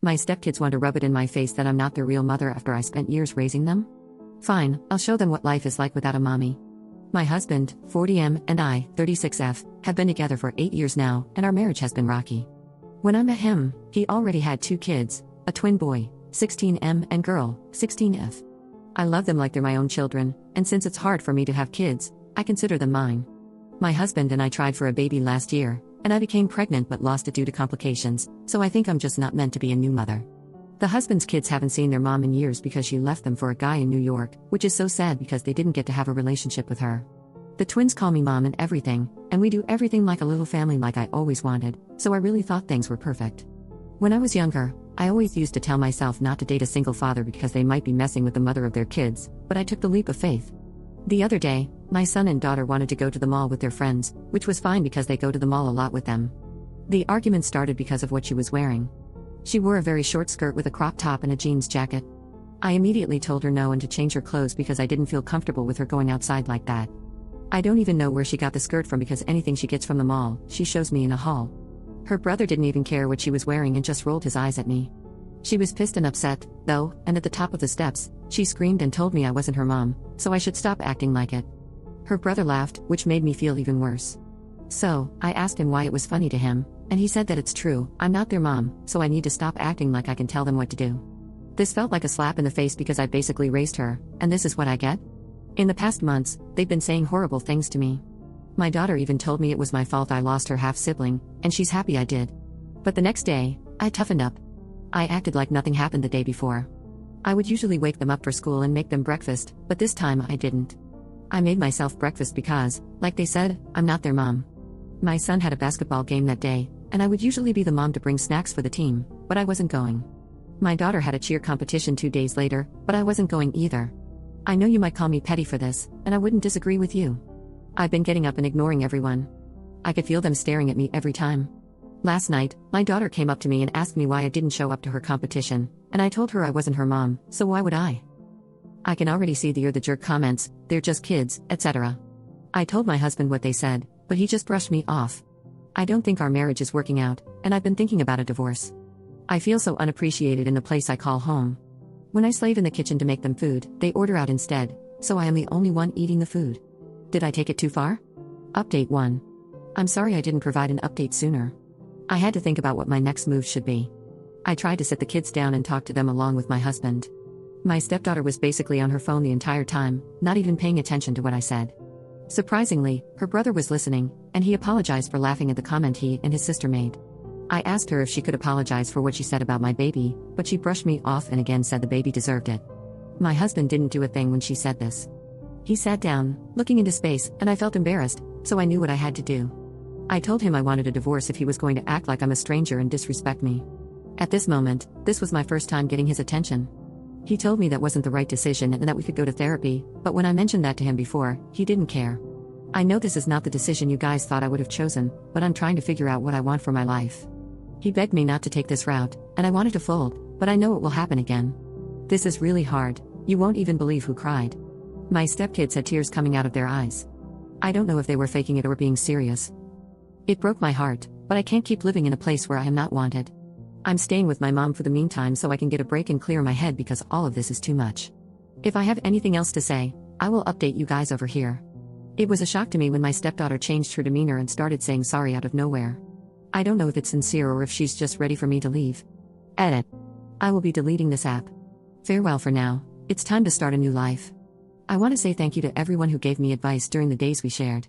My stepkids want to rub it in my face that I'm not their real mother after I spent years raising them? Fine, I'll show them what life is like without a mommy. My husband, 40M, and I, 36F, have been together for 8 years now, and our marriage has been rocky. When I met him, he already had 2 kids, a twin boy, 16M, and girl, 16F. I love them like they're my own children, and since it's hard for me to have kids, I consider them mine. My husband and I tried for a baby last year, and I became pregnant but lost it due to complications, so I think I'm just not meant to be a new mother. The husband's kids haven't seen their mom in years because she left them for a guy in New York, which is so sad because they didn't get to have a relationship with her. The twins call me mom and everything, and we do everything like a little family like I always wanted, so I really thought things were perfect. When I was younger, I always used to tell myself not to date a single father because they might be messing with the mother of their kids, but I took the leap of faith. The other day, my son and daughter wanted to go to the mall with their friends, which was fine because they go to the mall a lot with them. The argument started because of what she was wearing. She wore a very short skirt with a crop top and a jeans jacket. I immediately told her no and to change her clothes because I didn't feel comfortable with her going outside like that. I don't even know where she got the skirt from because anything she gets from the mall, she shows me in a haul. Her brother didn't even care what she was wearing and just rolled his eyes at me. She was pissed and upset, though, and at the top of the steps, she screamed and told me I wasn't her mom, so I should stop acting like it. Her brother laughed, which made me feel even worse. So, I asked him why it was funny to him, and he said that it's true, I'm not their mom, so I need to stop acting like I can tell them what to do. This felt like a slap in the face because I basically raised her, and this is what I get? In the past months, they've been saying horrible things to me. My daughter even told me it was my fault I lost her half-sibling, and she's happy I did. But the next day, I toughened up. I acted like nothing happened the day before. I would usually wake them up for school and make them breakfast, but this time I didn't. I made myself breakfast because, like they said, I'm not their mom. My son had a basketball game that day, and I would usually be the mom to bring snacks for the team, but I wasn't going. My daughter had a cheer competition 2 days later, but I wasn't going either. I know you might call me petty for this, and I wouldn't disagree with you. I've been getting up and ignoring everyone. I could feel them staring at me every time. Last night, my daughter came up to me and asked me why I didn't show up to her competition, and I told her I wasn't her mom, so why would I? I can already see the "you're the jerk" comments, "they're just kids," etc. I told my husband what they said, but he just brushed me off. I don't think our marriage is working out, and I've been thinking about a divorce. I feel so unappreciated in the place I call home. When I slave in the kitchen to make them food, they order out instead, so I am the only one eating the food. Did I take it too far? Update 1. I'm sorry I didn't provide an update sooner. I had to think about what my next move should be. I tried to sit the kids down and talk to them along with my husband. My stepdaughter was basically on her phone the entire time, not even paying attention to what I said. Surprisingly, her brother was listening, and he apologized for laughing at the comment he and his sister made. I asked her if she could apologize for what she said about my baby, but she brushed me off and again said the baby deserved it. My husband didn't do a thing when she said this. He sat down, looking into space, and I felt embarrassed, so I knew what I had to do. I told him I wanted a divorce if he was going to act like I'm a stranger and disrespect me. At this moment, this was my first time getting his attention. He told me that wasn't the right decision and that we could go to therapy, but when I mentioned that to him before, he didn't care. I know this is not the decision you guys thought I would have chosen, but I'm trying to figure out what I want for my life. He begged me not to take this route, and I wanted to fold, but I know it will happen again. This is really hard, you won't even believe who cried. My stepkids had tears coming out of their eyes. I don't know if they were faking it or being serious. It broke my heart, but I can't keep living in a place where I am not wanted. I'm staying with my mom for the meantime so I can get a break and clear my head because all of this is too much. If I have anything else to say, I will update you guys over here. It was a shock to me when my stepdaughter changed her demeanor and started saying sorry out of nowhere. I don't know if it's sincere or if she's just ready for me to leave. Edit. I will be deleting this app. Farewell for now, it's time to start a new life. I want to say thank you to everyone who gave me advice during the days we shared.